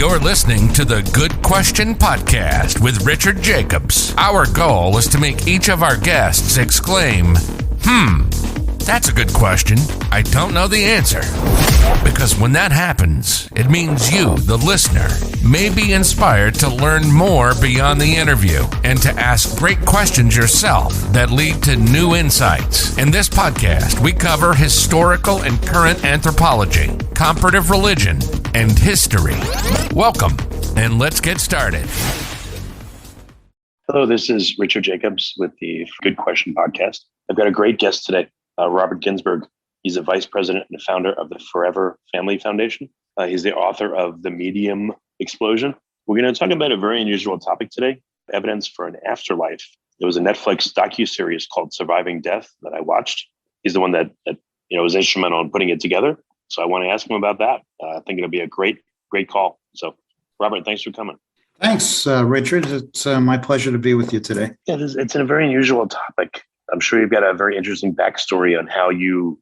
You're listening to the Good Question Podcast with Richard Jacobs. Our goal is to make each of our guests exclaim, that's a good question. I don't know the answer. Because when that happens, it means you, the listener, may be inspired to learn more beyond the interview and to ask great questions yourself that lead to new insights. In this podcast, we cover historical and current anthropology, comparative religion, and history. Welcome, and let's get started. Hello, this is Richard Jacobs with the Good Question Podcast. I've got a great guest today, Robert Ginsberg. He's a vice president and the founder of the Forever Family Foundation. He's the author of The Medium Explosion. We're going to talk about a very unusual topic today, evidence for an afterlife. There was a Netflix docuseries called Surviving Death that I watched. He's the one that was instrumental in putting it together. So I want to ask him about that. I think it'll be a great call. So, Robert, thanks for coming. Thanks, Richard. It's my pleasure to be with you today. Yeah, it's a very unusual topic. I'm sure you've got a very interesting backstory on how you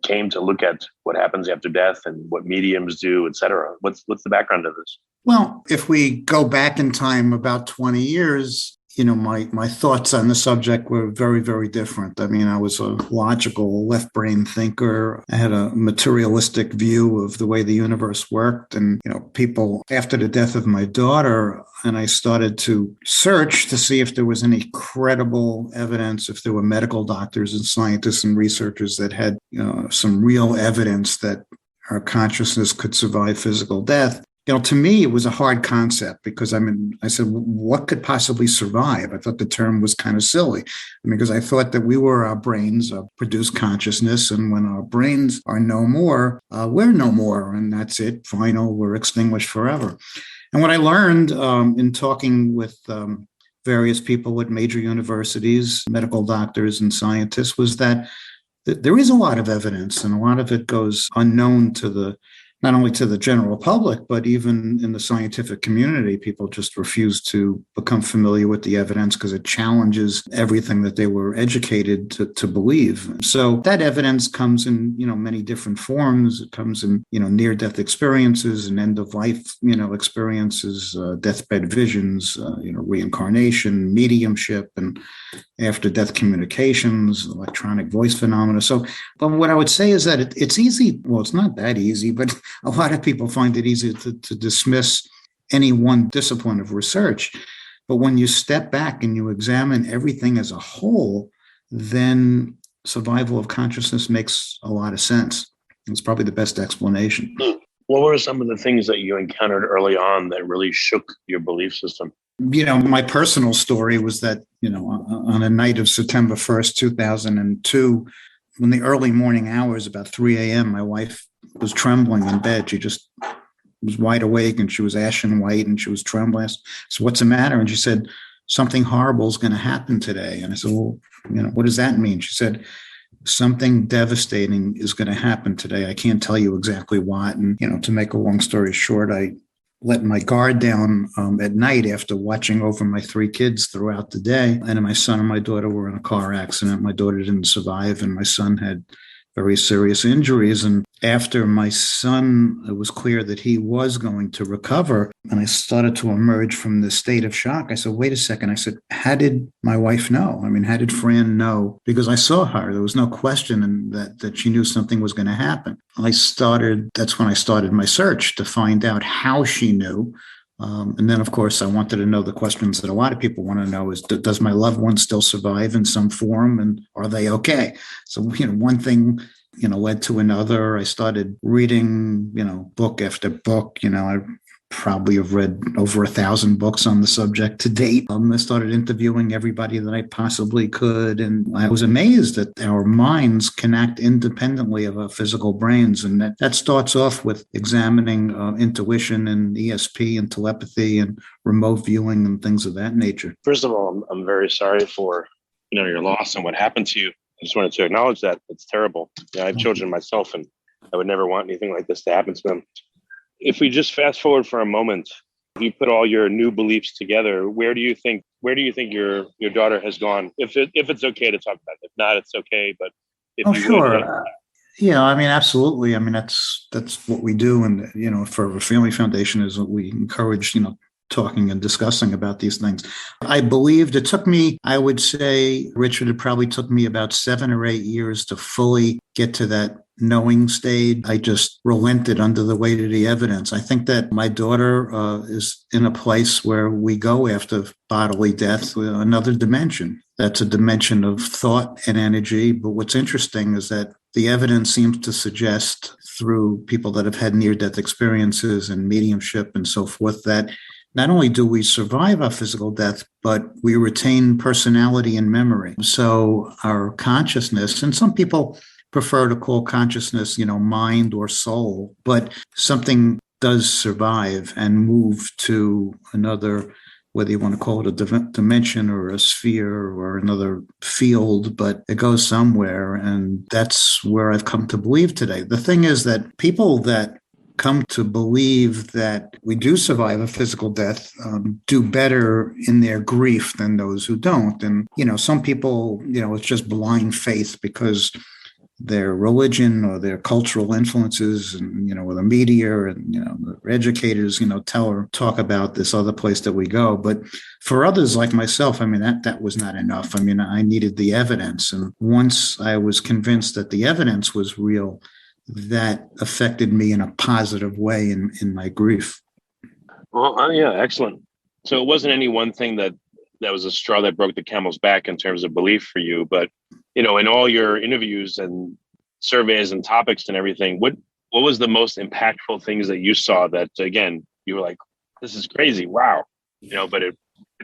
came to look at what happens after death and what mediums do, et cetera. What's the background of this? Well, if we go back in time about 20 years, my thoughts on the subject were very, very different. I mean, I was a logical left brain thinker. I had a materialistic view of the way the universe worked. And, people after the death of my daughter, and I started to search to see if there was any credible evidence, if there were medical doctors and scientists and researchers that had, some real evidence that our consciousness could survive physical death. To me, it was a hard concept because, I said, what could possibly survive? I thought the term was kind of silly because I thought that we were our brains, produce consciousness. And when our brains are no more, we're no more. And that's it. Final, we're extinguished forever. And what I learned in talking with various people at major universities, medical doctors and scientists, was that there is a lot of evidence, and a lot of it goes unknown to not only to the general public, but even in the scientific community. People just refuse to become familiar with the evidence because it challenges everything that they were educated to believe. So that evidence comes in, many different forms. It comes in, near-death experiences and end-of-life, experiences, deathbed visions, reincarnation, mediumship, and after-death communications, electronic voice phenomena. So, but what I would say is that it's easy. Well, it's not that easy, but a lot of people find it easy to dismiss any one discipline of research. But when you step back and you examine everything as a whole, then survival of consciousness makes a lot of sense. It's probably the best explanation. What were some of the things that you encountered early on that really shook your belief system? My personal story was that, on a night of September 1st, 2002, in the early morning hours, about 3 a.m., my wife was trembling in bed. She just was wide awake and she was ashen white and she was trembling. So what's the matter? And she said, something horrible is going to happen today. And I said, well, what does that mean? She said, something devastating is going to happen today. I can't tell you exactly what. And, to make a long story short, I let my guard down at night after watching over my 3 kids throughout the day. And my son and my daughter were in a car accident. My daughter didn't survive, and my son had very serious injuries. And after my son, it was clear that he was going to recover, and I started to emerge from this state of shock. I said, wait a second. I said, how did my wife know? How did Fran know? Because I saw her. There was no question that she knew something was going to happen. That's when I started my search to find out how she knew. And then, of course, I wanted to know the questions that a lot of people want to know is, does my loved one still survive in some form, and are they okay? So, one thing, led to another. I started reading, book after book. I probably have read over 1,000 books on the subject to date. I started interviewing everybody that I possibly could. And I was amazed that our minds can act independently of our physical brains. And that starts off with examining intuition and ESP and telepathy and remote viewing and things of that nature. First of all, I'm very sorry for, your loss and what happened to you. I just wanted to acknowledge that. It's terrible. I have children myself, and I would never want anything like this to happen to them. If we just fast forward for a moment, if you put all your new beliefs together, where do you think your daughter has gone? If it's okay to talk about it. If not, it's okay. But if sure. Yeah, I mean, absolutely. I mean, that's what we do, and for the Family Foundation is what we encourage. Talking and discussing about these things. I believed it took me, I would say, Richard, it probably took me about 7 or 8 years to fully get to that knowing stage. I just relented under the weight of the evidence. I think that my daughter is in a place where we go after bodily death, another dimension. That's a dimension of thought and energy. But what's interesting is that the evidence seems to suggest through people that have had near-death experiences and mediumship and so forth that not only do we survive our physical death, but we retain personality and memory. So our consciousness, and some people prefer to call consciousness, mind or soul, but something does survive and move to another, whether you want to call it a dimension or a sphere or another field, but it goes somewhere. And that's where I've come to believe today. The thing is that people that come to believe that we do survive a physical death do better in their grief than those who don't. And, some people, it's just blind faith because their religion or their cultural influences and, or the media and, the educators, talk about this other place that we go. But for others like myself, I mean, that was not enough. I mean, I needed the evidence. And once I was convinced that the evidence was real, that affected me in a positive way in my grief. Well, yeah, excellent. So it wasn't any one thing that was a straw that broke the camel's back in terms of belief for you, but in all your interviews and surveys and topics and everything, what was the most impactful things that you saw that, again, you were like, this is crazy, wow, but it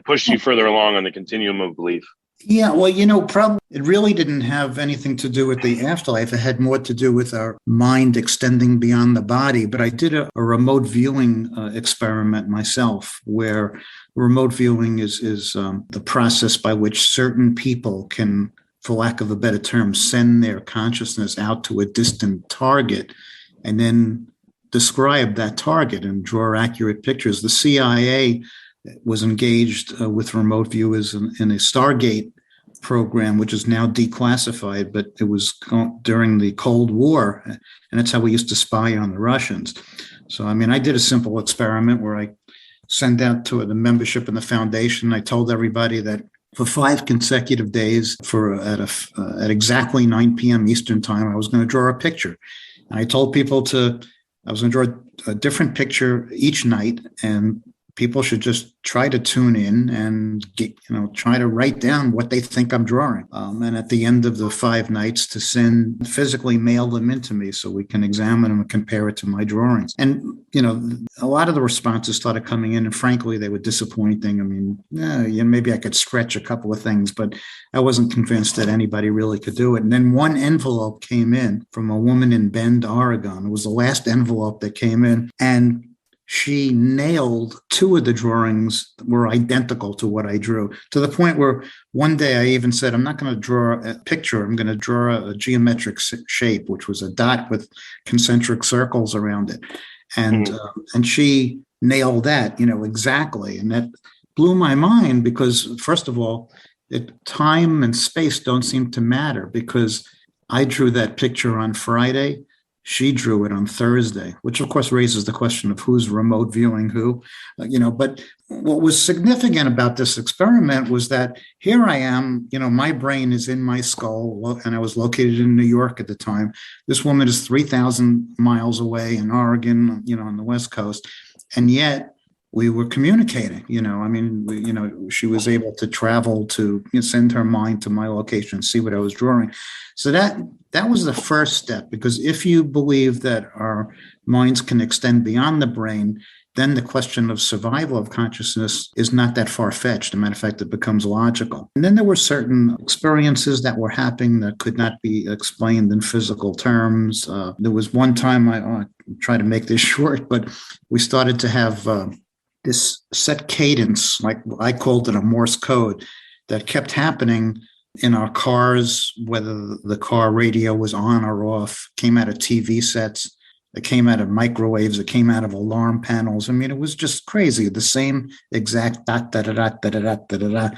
pushed you further along on the continuum of belief? Yeah, well, probably it really didn't have anything to do with the afterlife. It had more to do with our mind extending beyond the body. But I did a remote viewing experiment myself, where remote viewing is the process by which certain people can, for lack of a better term, send their consciousness out to a distant target and then describe that target and draw accurate pictures. The CIA was engaged with remote viewers in a Stargate program, which is now declassified, but it was during the Cold War, and that's how we used to spy on the Russians. So, I mean, I did a simple experiment where I sent out to the membership in the foundation. I told everybody that for 5 consecutive days, at exactly 9 p.m. Eastern time, I was going to draw a picture. And I told people I was going to draw a different picture each night, and people should just try to tune in and try to write down what they think I'm drawing. And at the end of the 5 nights to physically mail them into me so we can examine them and compare it to my drawings. And, a lot of the responses started coming in, and frankly, they were disappointing. I mean, maybe I could stretch a couple of things, but I wasn't convinced that anybody really could do it. And then one envelope came in from a woman in Bend, Oregon. It was the last envelope that came in. And she nailed 2 of the drawings that were identical to what I drew, to the point where one day I even said, I'm not going to draw a picture. I'm going to draw a geometric shape, which was a dot with concentric circles around it. And she nailed that, exactly. And that blew my mind because, first of all, time and space don't seem to matter, because I drew that picture on Friday. She drew it on Thursday, which of course raises the question of who's remote viewing who, but what was significant about this experiment was that here I am, my brain is in my skull, and I was located in New York at the time. This woman is 3,000 miles away in Oregon, on the West Coast. And yet we were communicating, she was able to travel to send her mind to my location and see what I was drawing. So that was the first step, because if you believe that our minds can extend beyond the brain, then the question of survival of consciousness is not that far-fetched. As a matter of fact, it becomes logical. And then there were certain experiences that were happening that could not be explained in physical terms. There was one time, I try to make this short, but we started to have this set cadence, like I called it a Morse code, that kept happening in our cars, whether the car radio was on or off, came out of TV sets, it came out of microwaves, it came out of alarm panels. I mean, it was just crazy. The same exact dot, da, da, da, da, da, da, da, da.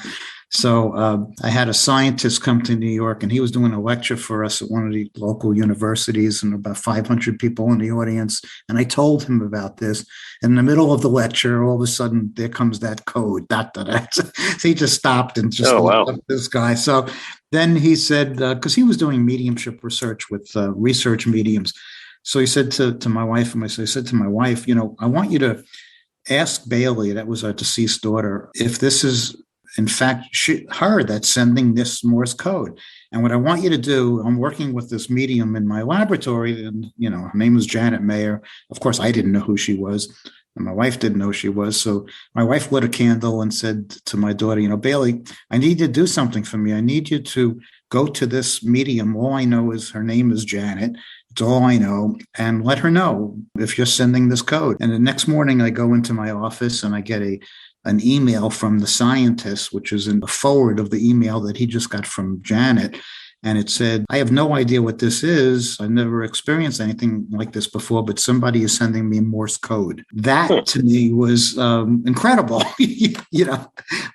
So I had a scientist come to New York, and he was doing a lecture for us at one of the local universities, and about 500 people in the audience. And I told him about this. In the middle of the lecture, all of a sudden, there comes that code. Dot, dot, dot. So he just stopped and just looked up this guy. So then he said, because he was doing mediumship research with research mediums. So he said to my wife, I said to my wife, I want you to ask Bailey, that was our deceased daughter, if this is in fact her that's sending this Morse code. And what I want you to do, I'm working with this medium in my laboratory, and her name was Janet Mayer. Of course, I didn't know who she was, and my wife didn't know who she was. So my wife lit a candle and said to my daughter, Bailey, I need you to do something for me. I need you to go to this medium. All I know is her name is Janet. It's all I know. And let her know if you're sending this code. And the next morning I go into my office and I get an email from the scientist, which is in the forward of the email that he just got from Janet. And it said, I have no idea what this is. I've never experienced anything like this before, but somebody is sending me Morse code. That to me was incredible.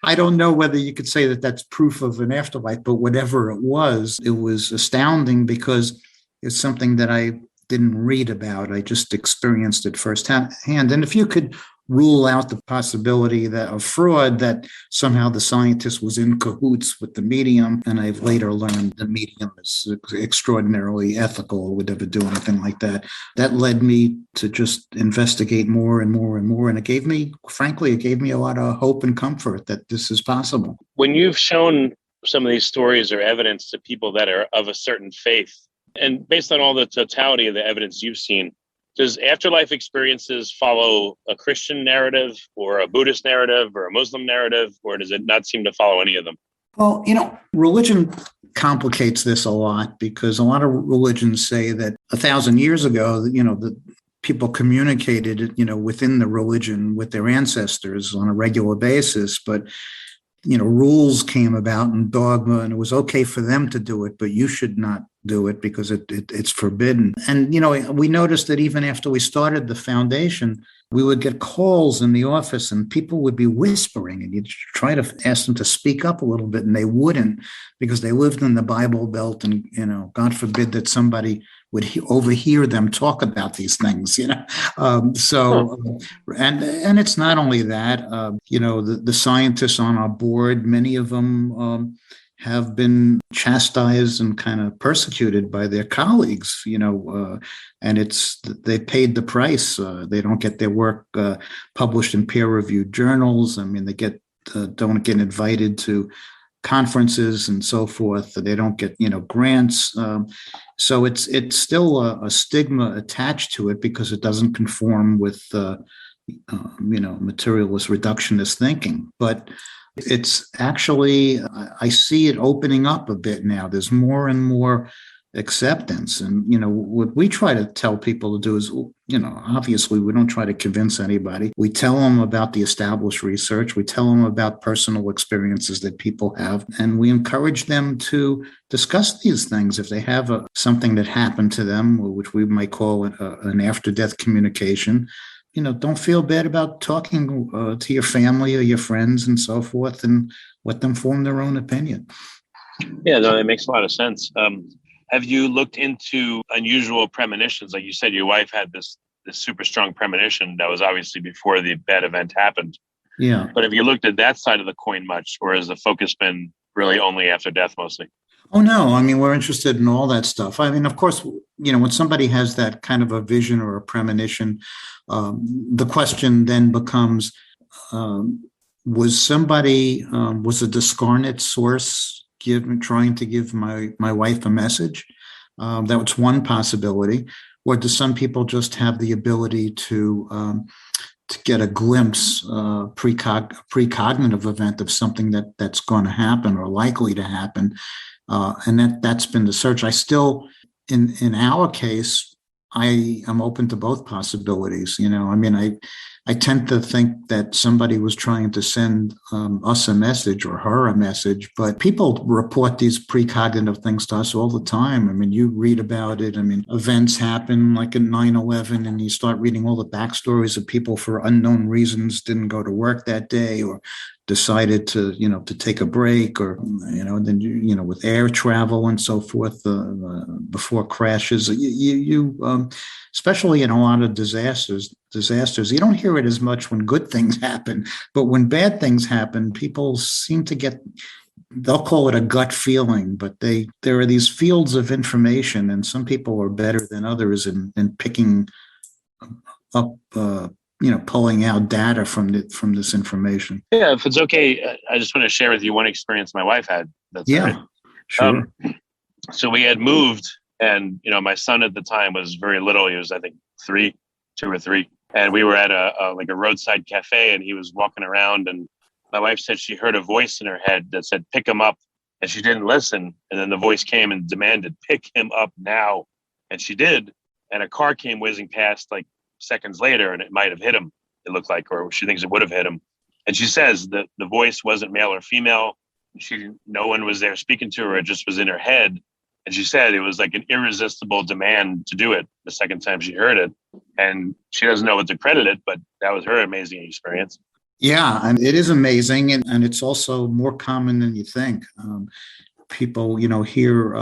I don't know whether you could say that that's proof of an afterlife, but whatever it was astounding because it's something that I didn't read about. I just experienced it firsthand. And if you could rule out the possibility that of fraud, that somehow the scientist was in cahoots with the medium. And I've later learned the medium is extraordinarily ethical, would never do anything like that. That led me to just investigate more and more and more. And it gave me a lot of hope and comfort that this is possible. When you've shown some of these stories or evidence to people that are of a certain faith, and based on all the totality of the evidence you've seen, does afterlife experiences follow a Christian narrative or a Buddhist narrative or a Muslim narrative, or does it not seem to follow any of them? Well, religion complicates this a lot because a lot of religions say that 1,000 years ago, the people communicated, within the religion with their ancestors on a regular basis, but rules came about and dogma, and it was okay for them to do it, but you should not do it because it's forbidden. And, we noticed that even after we started the foundation, we would get calls in the office and people would be whispering, and you'd try to ask them to speak up a little bit, and they wouldn't because they lived in the Bible Belt, and, God forbid that somebody would overhear them talk about these things, and it's not only that, the scientists on our board, many of them have been chastised and kind of persecuted by their colleagues, and they paid the price. They don't get their work published in peer-reviewed journals. I mean, they don't get invited to conferences and so forth. They don't get, grants. So it's still a stigma attached to it because it doesn't conform with, materialist reductionist thinking. But it's actually, I see it opening up a bit now. There's more and more acceptance. And, what we try to tell people to do is, obviously we don't try to convince anybody. We tell them about the established research. We tell them about personal experiences that people have. And we encourage them to discuss these things. If they have something that happened to them, which we might call an after-death communication, don't feel bad about talking to your family or your friends and so forth, and let them form their own opinion. Yeah, no, that makes a lot of sense. Have you looked into unusual premonitions? Like you said, your wife had this super strong premonition that was obviously before the bad event happened. Yeah. But have you looked at that side of the coin much, or has the focus been really only after death mostly? Oh, no. I mean, we're interested in all that stuff. I mean, of course, when somebody has that kind of a vision or a premonition, the question then becomes, was a discarnate source trying to give my wife a message? That was one possibility. Or do some people just have the ability to get a glimpse, precognitive event of something that's going to happen or likely to happen? And that's been the search. I still, in our case, I am open to both possibilities. I tend to think that somebody was trying to send us a message or her a message, but people report these precognitive things to us all the time. I mean, you read about it. I mean, events happen like in 9/11, and you start reading all the backstories of people for unknown reasons didn't go to work that day or decided to take a break, or then with air travel and so forth before crashes, especially in a lot of disasters, you don't hear it as much when good things happen, but when bad things happen, people seem to get, they'll call it a gut feeling, but there are these fields of information, and some people are better than others in picking up pulling out data from this information. Yeah, if it's okay, I just want to share with you one experience my wife had. That's right. Sure. So we had moved, and my son at the time was very little. He was, I think, 2 or 3, and we were at a roadside cafe, and he was walking around, and my wife said she heard a voice in her head that said, "Pick him up," and she didn't listen. And then the voice came and demanded, "Pick him up now," and she did. And a car came whizzing past like seconds later, and it might have hit him, it looked like, or she thinks it would have hit him. And she says that the voice wasn't male or female. No one was there speaking to her. It just was in her head. And she said it was like an irresistible demand to do it the second time she heard it. And she doesn't know what to credit it, but that was her amazing experience. Yeah, and it is amazing. And it's also more common than you think. People, hear,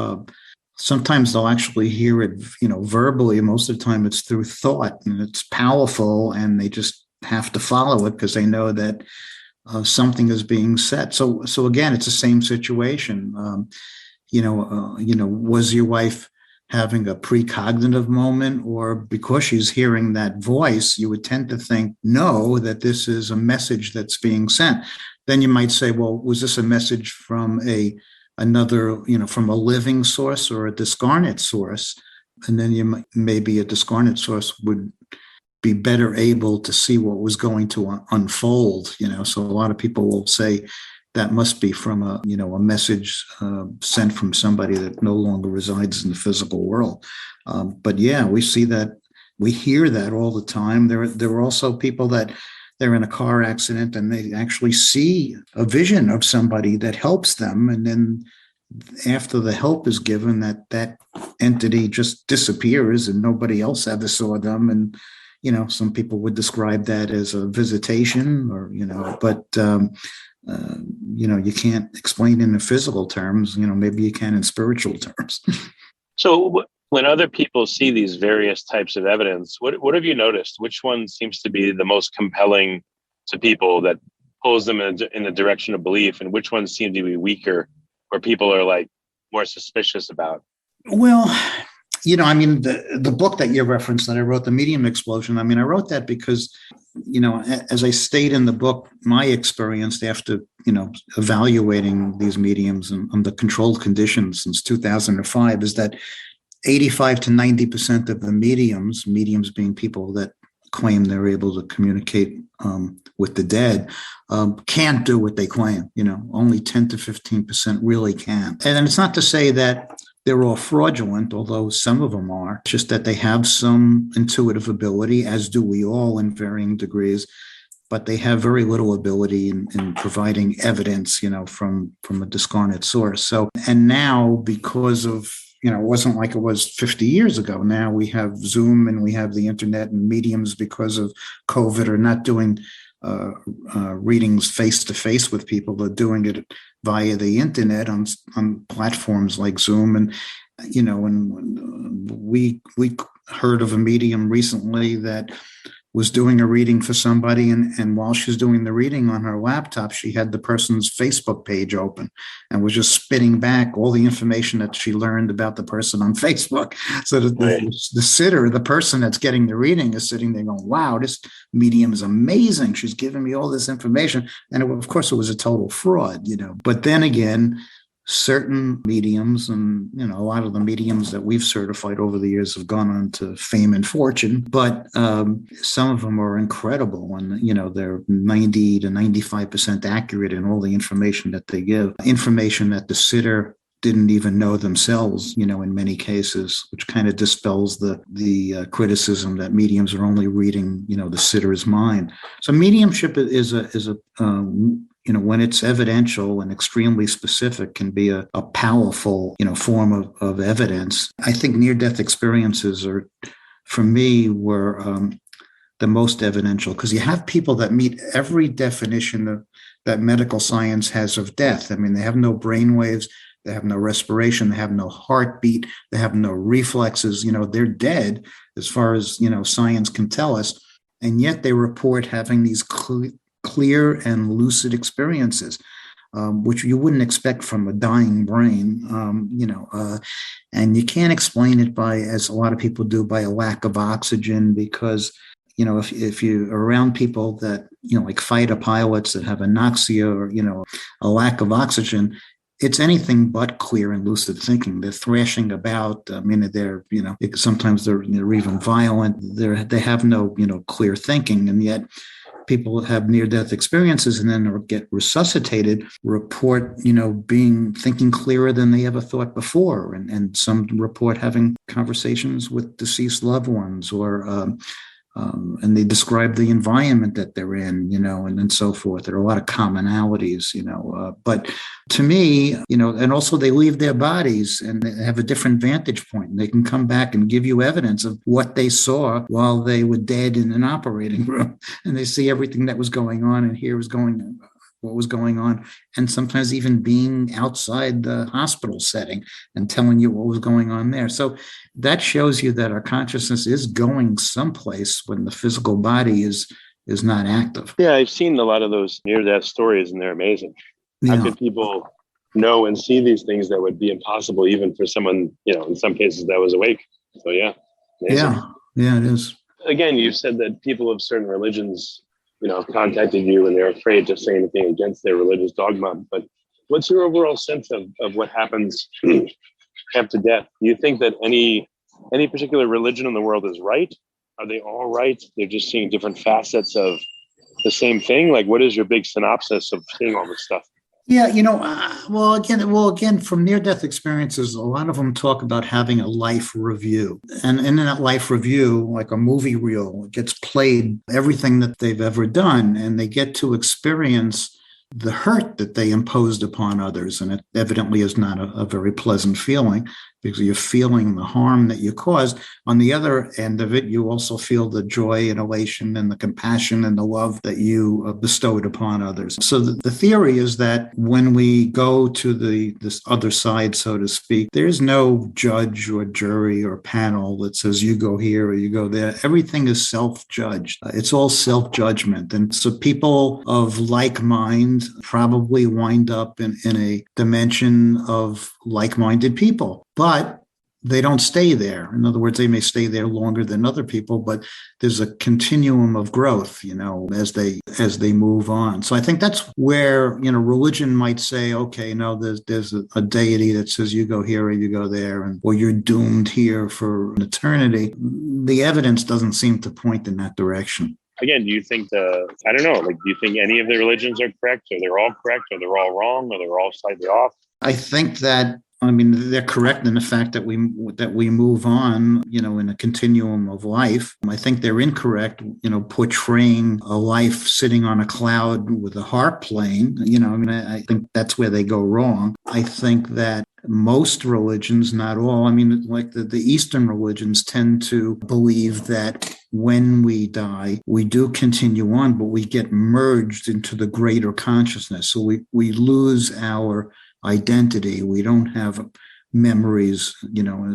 sometimes they'll actually hear it, verbally. Most of the time it's through thought, and it's powerful, and they just have to follow it because they know that something is being said. So again, it's the same situation. Was your wife having a precognitive moment, or because she's hearing that voice, you would tend to think, no, that this is a message that's being sent. Then you might say, well, was this a message from another, from a living source or a discarnate source? And then maybe a discarnate source would be better able to see what was going to unfold. So a lot of people will say that must be from a message sent from somebody that no longer resides in the physical world. But yeah, we see that, we hear that all the time. There are also people that they're in a car accident and they actually see a vision of somebody that helps them. And then after the help is given, that entity just disappears and nobody else ever saw them. And, some people would describe that as a visitation, or, but, you can't explain in the physical terms, maybe you can in spiritual terms. So when other people see these various types of evidence, what have you noticed? Which one seems to be the most compelling to people that pulls them in the direction of belief? And which ones seem to be weaker, where people are like more suspicious about? Well, the book that you referenced that I wrote, The Medium Explosion, I wrote that because, as I state in the book, my experience after, evaluating these mediums under controlled conditions since 2005 is that 85 to 90% of the mediums being people that claim they're able to communicate with the dead, can't do what they claim. Only 10 to 15% really can. And it's not to say that they're all fraudulent, although some of them are. It's just that they have some intuitive ability, as do we all in varying degrees, but they have very little ability in providing evidence, from a discarnate source. So, and now because of, it wasn't like it was 50 years ago. Now we have Zoom and we have the internet, and mediums because of COVID are not doing readings face to face with people, but doing it via the internet on platforms like Zoom. And and we heard of a medium recently that was doing a reading for somebody, and while she's doing the reading on her laptop, she had the person's Facebook page open and was just spitting back all the information that she learned about the person on Facebook. So that the sitter, the person that's getting the reading, is sitting there going, wow, this medium is amazing. She's giving me all this information. And of course, it was a total fraud, But then again, certain mediums, and a lot of the mediums that we've certified over the years have gone on to fame and fortune, but some of them are incredible, and they're 90 to 95% accurate in all the information that they give, information that the sitter didn't even know themselves, in many cases, which kind of dispels the criticism that mediums are only reading, the sitter's mind. So mediumship is a when it's evidential and extremely specific, can be a powerful, form of evidence. I think near-death experiences for me, were the most evidential, because you have people that meet every definition that medical science has of death. I mean, they have no brain waves, they have no respiration, they have no heartbeat, they have no reflexes. They're dead as far as, science can tell us. And yet they report having these clear and lucid experiences, which you wouldn't expect from a dying brain, and you can't explain it by, as a lot of people do, by a lack of oxygen, because if you're around people that, like fighter pilots that have anoxia or, a lack of oxygen, it's anything but clear and lucid thinking. They're thrashing about. I mean, they're, sometimes they're even violent. They have no, clear thinking. And yet people have near-death experiences and then get resuscitated, report, thinking clearer than they ever thought before. And some report having conversations with deceased loved ones, or and they describe the environment that they're in, and so forth. There are a lot of commonalities, but to me, and also they leave their bodies and they have a different vantage point. And they can come back and give you evidence of what they saw while they were dead in an operating room. And they see everything that was going on and hear what was going on, and sometimes even being outside the hospital setting and telling you what was going on there. So that shows you that our consciousness is going someplace when the physical body is not active. Yeah, I've seen a lot of those near-death stories, and they're amazing. Yeah. How could people know and see these things that would be impossible even for someone, in some cases that was awake? So yeah, amazing. Yeah, it is. Again, you said that people of certain religions contacted you and they're afraid to say anything against their religious dogma. But what's your overall sense of what happens after death? Do you think that any particular religion in the world is right? Are they all right? They're just seeing different facets of the same thing? Like, what is your big synopsis of seeing all this stuff? Yeah, well, again, from near-death experiences, a lot of them talk about having a life review. And in that life review, like a movie reel, it gets played everything that they've ever done, and they get to experience the hurt that they imposed upon others. And it evidently is not a very pleasant feeling, because you're feeling the harm that you caused. On the other end of it, you also feel the joy and elation and the compassion and the love that you bestowed upon others. So the theory is that when we go to this other side, so to speak, there's no judge or jury or panel that says you go here or you go there. Everything is self-judged. It's all self-judgment. And so people of like mind probably wind up in a dimension of like-minded people. But they don't stay there. In other words, they may stay there longer than other people, but there's a continuum of growth, as they move on. So I think that's where, religion might say, okay, no, there's a deity that says you go here or you go there, or you're doomed here for an eternity. The evidence doesn't seem to point in that direction. Again, do you think do you think any of the religions are correct, or they're all correct, or they're all wrong, or they're all slightly off? I think that, they're correct in the fact that we move on, in a continuum of life. I think they're incorrect, portraying a life sitting on a cloud with a harp playing. I think that's where they go wrong. I think that most religions, not all, like the Eastern religions tend to believe that when we die, we do continue on, but we get merged into the greater consciousness. So we lose our identity. We don't have memories,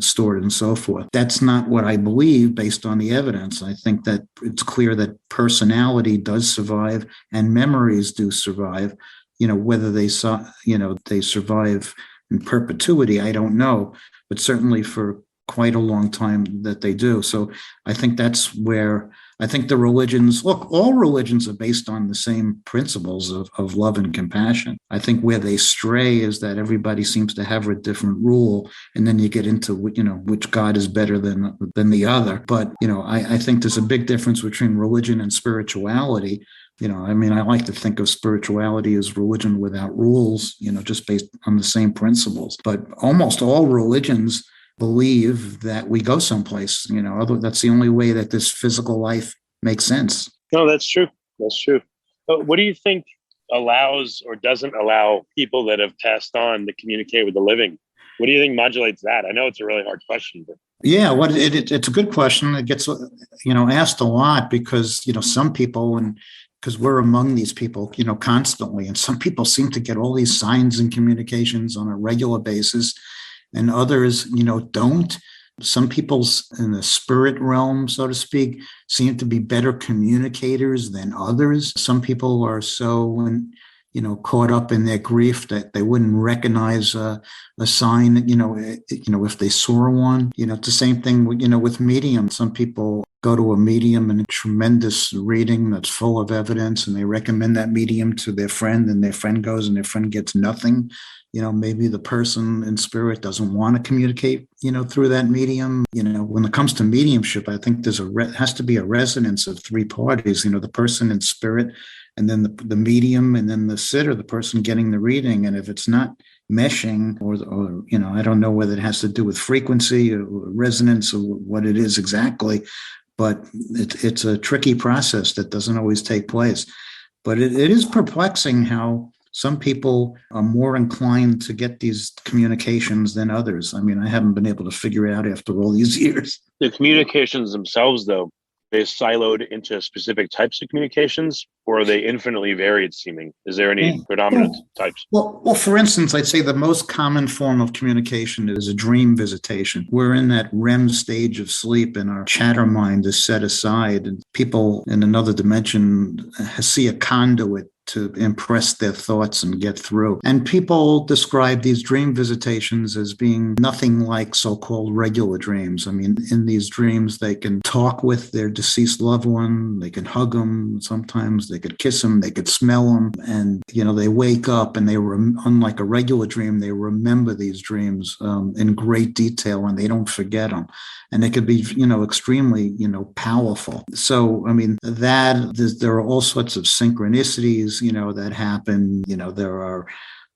stored and so forth. That's not what I believe based on the evidence. I think that it's clear that personality does survive and memories do survive. Whether they survive in perpetuity, I don't know, but certainly for quite a long time that they do. So I think that's where I think the religions, look, all religions are based on the same principles of love and compassion. I think where they stray is that everybody seems to have a different rule. And then you get into, which God is better than the other. But, I think there's a big difference between religion and spirituality. I like to think of spirituality as religion without rules, just based on the same principles. But almost all religions believe that we go someplace, that's the only way that this physical life makes sense. No, that's true. That's true. But what do you think allows or doesn't allow people that have passed on to communicate with the living? What do you think modulates that? I know it's a really hard question, but yeah, it's a good question. It gets, asked a lot because, some people, and because we're among these people, constantly, and some people seem to get all these signs and communications on a regular basis, and others, don't. Some people's in the spirit realm, so to speak, seem to be better communicators than others. Some people are so, caught up in their grief that they wouldn't recognize a sign, if they saw one. It's the same thing, with medium. Some people go to a medium and a tremendous reading that's full of evidence, and they recommend that medium to their friend, and their friend goes and their friend gets nothing. Maybe the person in spirit doesn't want to communicate, through that medium. When it comes to mediumship, I think there's has to be a resonance of three parties, the person in spirit, and then the medium, and then the sitter, the person getting the reading. And if it's not meshing, or I don't know whether it has to do with frequency or resonance or what it is exactly, but it's a tricky process that doesn't always take place. But it is perplexing how some people are more inclined to get these communications than others. I haven't been able to figure it out after all these years. The communications themselves, though, they siloed into specific types of communications, or are they infinitely varied seeming? Is there any predominant types? Well, for instance, I'd say the most common form of communication is a dream visitation. We're in that REM stage of sleep, and our chatter mind is set aside, and people in another dimension see a conduit to impress their thoughts and get through. And people describe these dream visitations as being nothing like so-called regular dreams. In these dreams, they can talk with their deceased loved one, they can hug them, sometimes they could kiss them, they could smell them, and, they wake up and unlike a regular dream, they remember these dreams in great detail, and they don't forget them. And they could be, extremely, powerful. So, there are all sorts of synchronicities, that happen. There are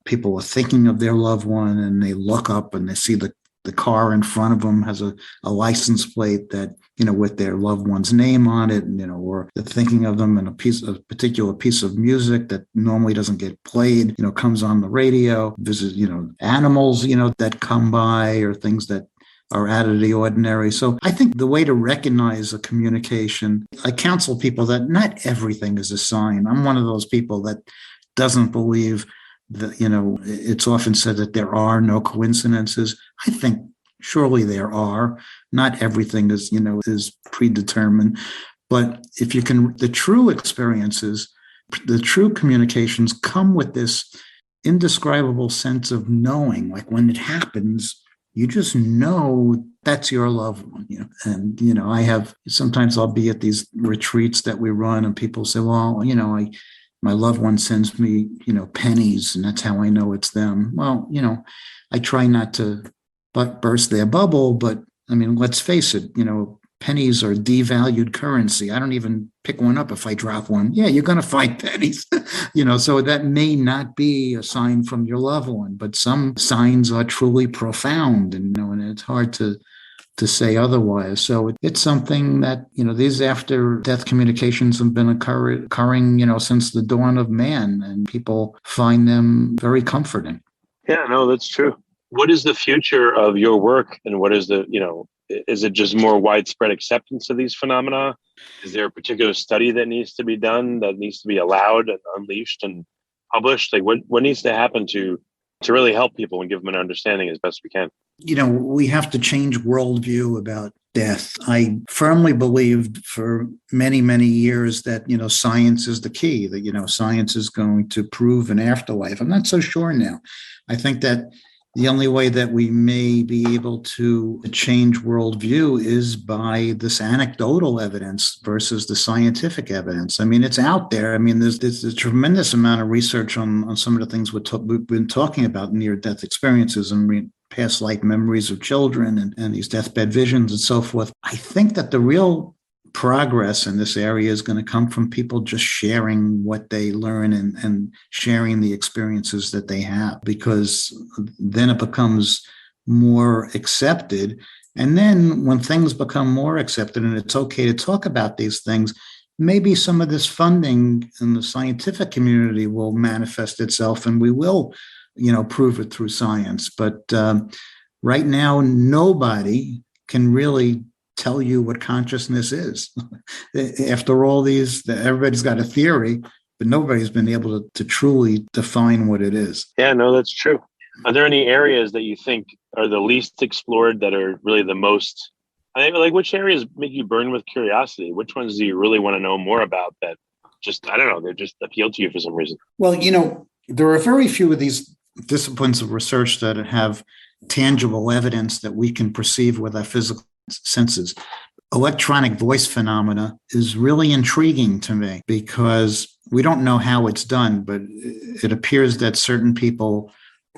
people are thinking of their loved one, and they look up and they see the car in front of them has a license plate that, with their loved one's name on it, and, or they're thinking of them in a particular piece of music that normally doesn't get played, comes on the radio. Visit, animals, that come by, or things that are out of the ordinary. So I think the way to recognize a communication, I counsel people that not everything is a sign. I'm one of those people that doesn't believe that, it's often said that there are no coincidences. I think surely there are. Not everything is, is predetermined. But if you can, the true experiences, the true communications come with this indescribable sense of knowing, like when it happens, you just know that's your loved one, And, sometimes I'll be at these retreats that we run, and people say, well, my loved one sends me, pennies, and that's how I know it's them. Well, I try not to burst their bubble, but let's face it, pennies are devalued currency. I don't even pick one up if I drop one. Yeah, you're going to find pennies, so that may not be a sign from your loved one, but some signs are truly profound, and, and it's hard to say otherwise. So it's something that, these after-death communications have been occurring, since the dawn of man, and people find them very comforting. Yeah, no, that's true. What is the future of your work, and what is is it just more widespread acceptance of these phenomena? Is there a particular study that needs to be done, that needs to be allowed and unleashed and published? Like what needs to happen to really help people and give them an understanding as best we can? We have to change worldview about death. I firmly believed for many, many years that, science is the key, that, science is going to prove an afterlife. I'm not so sure now. I think that The only way that we may be able to change worldview is by this anecdotal evidence versus the scientific evidence. I mean, it's out there. I mean, there's a tremendous amount of research on some of the things we've been talking about, near-death experiences and past life memories of children and these deathbed visions and so forth. I think that the real progress in this area is going to come from people just sharing what they learn and sharing the experiences that they have, because then it becomes more accepted. And then when things become more accepted and it's okay to talk about these things, maybe some of this funding in the scientific community will manifest itself and we will, prove it through science. But right now, nobody can really tell you what consciousness is. After all these, everybody's got a theory, but nobody's been able to truly define what it is. Yeah, no, that's true. Are there any areas that you think are the least explored that are really the most, like which areas make you burn with curiosity? Which ones do you really want to know more about that just, I don't know, they just appeal to you for some reason? Well, there are very few of these disciplines of research that have tangible evidence that we can perceive with our physical senses. Electronic voice phenomena is really intriguing to me because we don't know how it's done, but it appears that certain people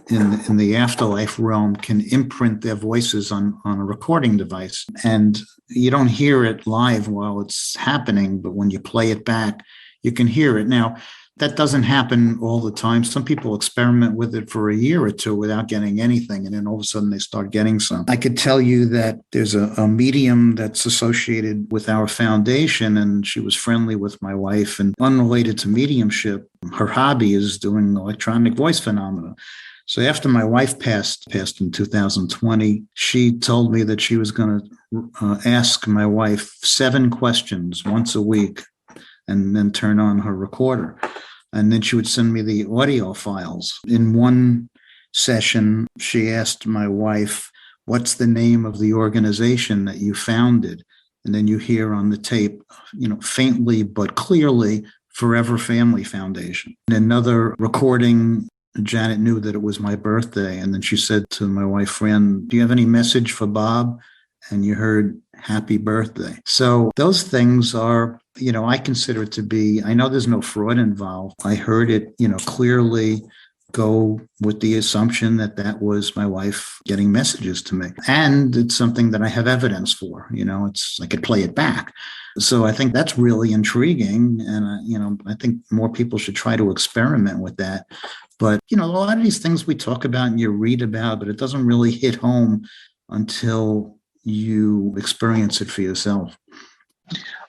in the afterlife realm can imprint their voices on a recording device. And you don't hear it live while it's happening, but when you play it back, you can hear it. Now, that doesn't happen all the time. Some people experiment with it for a year or two without getting anything, and then all of a sudden they start getting some. I could tell you that there's a medium that's associated with our foundation, and she was friendly with my wife, and unrelated to mediumship, her hobby is doing electronic voice phenomena. So after my wife passed in 2020, she told me that she was going to ask my wife 7 questions once a week and then turn on her recorder. And then she would send me the audio files. In one session, she asked my wife, "What's the name of the organization that you founded?" And then you hear on the tape, faintly but clearly, Forever Family Foundation. In another recording, Janet knew that it was my birthday. And then she said to my wife, Fran, "Do you have any message for Bob?" And you heard "Happy Birthday." So those things are, I consider it to be, I know there's no fraud involved. I heard it, clearly go with the assumption that was my wife getting messages to me. And it's something that I have evidence for, I could play it back. So I think that's really intriguing. And, I think more people should try to experiment with that. But, a lot of these things we talk about and you read about, but it doesn't really hit home until you experience it for yourself.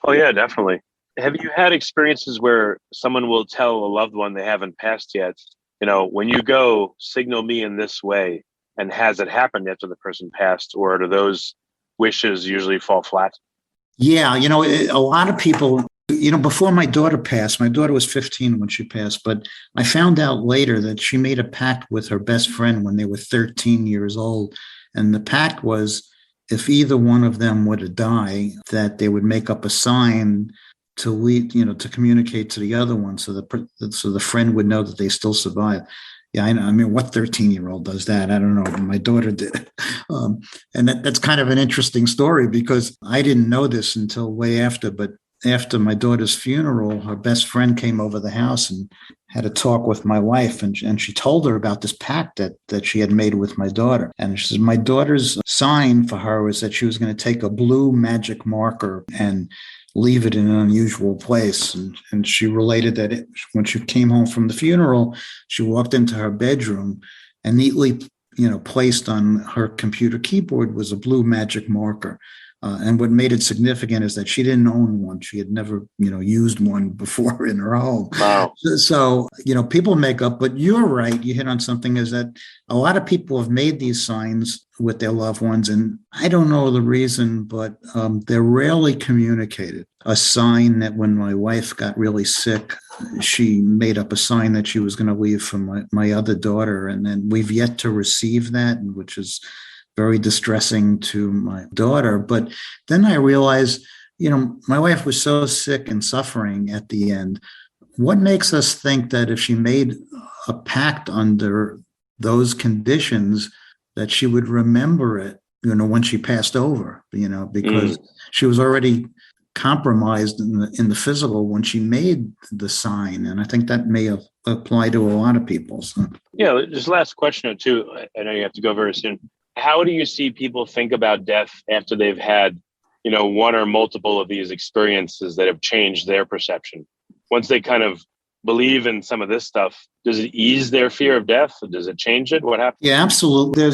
Oh, yeah, definitely. Have you had experiences where someone will tell a loved one they haven't passed yet, when you go, signal me in this way? And has it happened after the person passed, or do those wishes usually fall flat? Yeah, a lot of people, before my daughter passed, my daughter was 15 when she passed, but I found out later that she made a pact with her best friend when they were 13 years old. And the pact was, if either one of them were to die, that they would make up a sign to lead, to communicate to the other one, so the friend would know that they still survive. Yeah, I mean, what 13-year-old does that? I don't know. My daughter did. And that's kind of an interesting story because I didn't know this until way after, but after my daughter's funeral, her best friend came over the house and had a talk with my wife, and she told her about this pact that she had made with my daughter. And she says my daughter's sign for her was that she was going to take a blue magic marker and leave it in an unusual place. And she related that when she came home from the funeral, she walked into her bedroom and neatly, placed on her computer keyboard was a blue magic marker. And what made it significant is that she didn't own one. She had never, used one before in her home. Wow. So, people make up, but you're right. You hit on something, is that a lot of people have made these signs with their loved ones. And I don't know the reason, but they're rarely communicated. A sign that when my wife got really sick, she made up a sign that she was going to leave for my other daughter. And then we've yet to receive that, which is very distressing to my daughter. But then I realized, my wife was so sick and suffering at the end. What makes us think that if she made a pact under those conditions, that she would remember it, when she passed over, because she was already compromised in the physical when she made the sign. And I think that may have applied to a lot of people. So. Yeah, just last question or two. I know you have to go very soon. How do you see people think about death after they've had, one or multiple of these experiences that have changed their perception? Once they kind of believe in some of this stuff, does it ease their fear of death? Does it change it? What happens? Yeah, absolutely.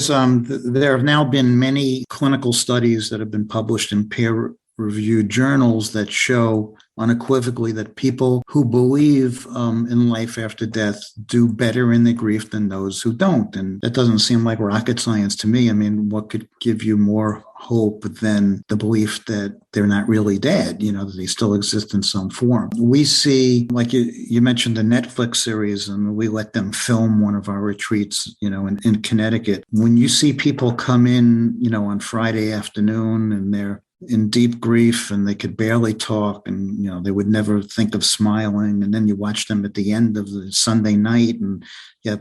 There have now been many clinical studies that have been published in peer-reviewed journals that show unequivocally that people who believe in life after death do better in their grief than those who don't. And that doesn't seem like rocket science to me. I mean, what could give you more hope than the belief that they're not really dead, that they still exist in some form? We see, like you mentioned the Netflix series, and we let them film one of our retreats, in Connecticut. When you see people come in, on Friday afternoon and they're in deep grief and they could barely talk and, they would never think of smiling. And then you watch them at the end of the Sunday night and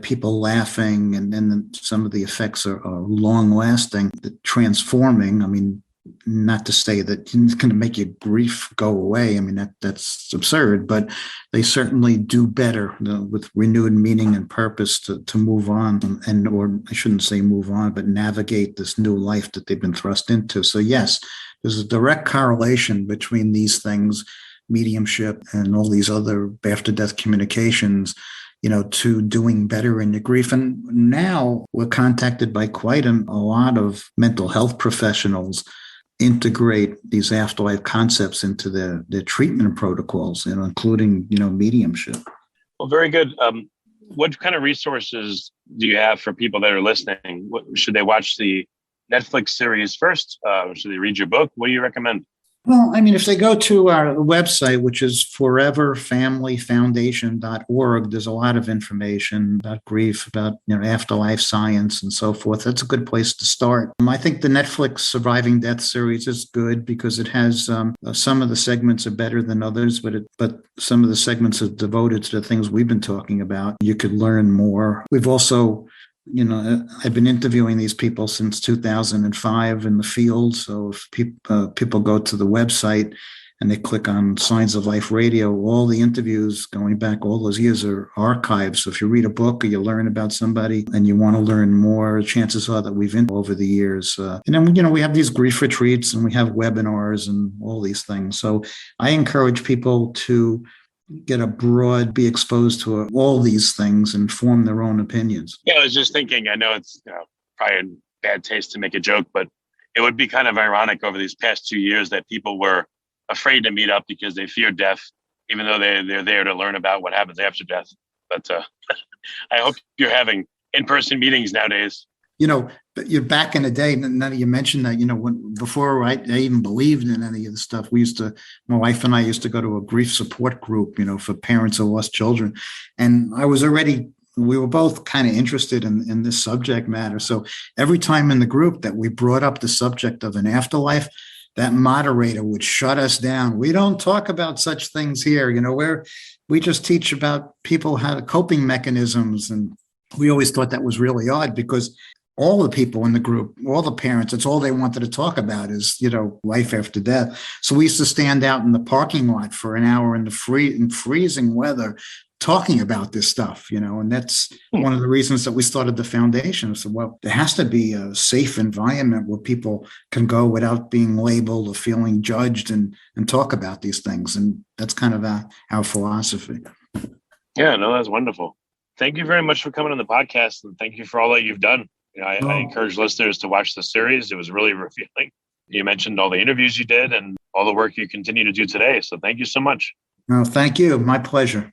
people laughing. And then some of the effects are long lasting, transforming. I mean, not to say that it's going to make your grief go away. I mean, that's absurd, but they certainly do better with renewed meaning and purpose to move on or I shouldn't say move on, but navigate this new life that they've been thrust into. So yes, there's a direct correlation between these things, mediumship and all these other after-death communications, to doing better in your grief. And now we're contacted by quite a lot of mental health professionals integrate these afterlife concepts into their treatment protocols, including, mediumship. Well, very good. What kind of resources do you have for people that are listening? Should they watch the Netflix series first? Should they read your book? What do you recommend? Well, I mean, if they go to our website, which is foreverfamilyfoundation.org, there's a lot of information about grief, about afterlife science and so forth. That's a good place to start. I think the Netflix Surviving Death series is good because it has some of the segments are better than others, but some of the segments are devoted to the things we've been talking about. You could learn more. We've also I've been interviewing these people since 2005 in the field. So if people go to the website and they click on Signs of Life Radio, all the interviews going back all those years are archived. So if you read a book or you learn about somebody and you want to learn more, chances are that we've interviewed over the years. And then, we have these grief retreats and we have webinars and all these things. So I encourage people to be exposed to all these things and form their own opinions. Yeah, I was just thinking, I know it's probably in bad taste to make a joke, but it would be kind of ironic over these past 2 years that people were afraid to meet up because they feared death, even though they're there to learn about what happens after death. But I hope you're having in-person meetings nowadays. But you're back in the day, none of you mentioned that, before I even believed in any of the stuff, my wife and I used to go to a grief support group, for parents who lost children. And we were both kind of interested in this subject matter. So every time in the group that we brought up the subject of an afterlife, that moderator would shut us down. We don't talk about such things here, we just teach about people how to coping mechanisms. And we always thought that was really odd because all the people in the group, all the parents, it's all they wanted to talk about is, life after death. So we used to stand out in the parking lot for an hour in freezing weather talking about this stuff, and that's one of the reasons that we started the foundation. So, well, there has to be a safe environment where people can go without being labeled or feeling judged and talk about these things. And that's kind of our philosophy. Yeah, no, that's wonderful. Thank you very much for coming on the podcast, and thank you for all that you've done. I encourage listeners to watch the series. It was really revealing. You mentioned all the interviews you did and all the work you continue to do today. So thank you so much. No, thank you. My pleasure.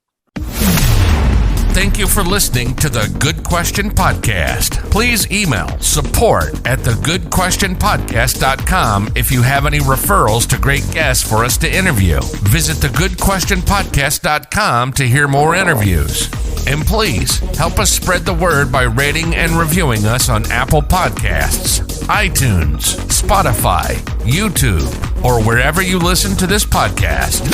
Thank you for listening to the Good Question Podcast. Please email support@thegoodquestionpodcast.com if you have any referrals to great guests for us to interview. Visit thegoodquestionpodcast.com to hear more interviews. And please help us spread the word by rating and reviewing us on Apple Podcasts, iTunes, Spotify, YouTube, or wherever you listen to this podcast.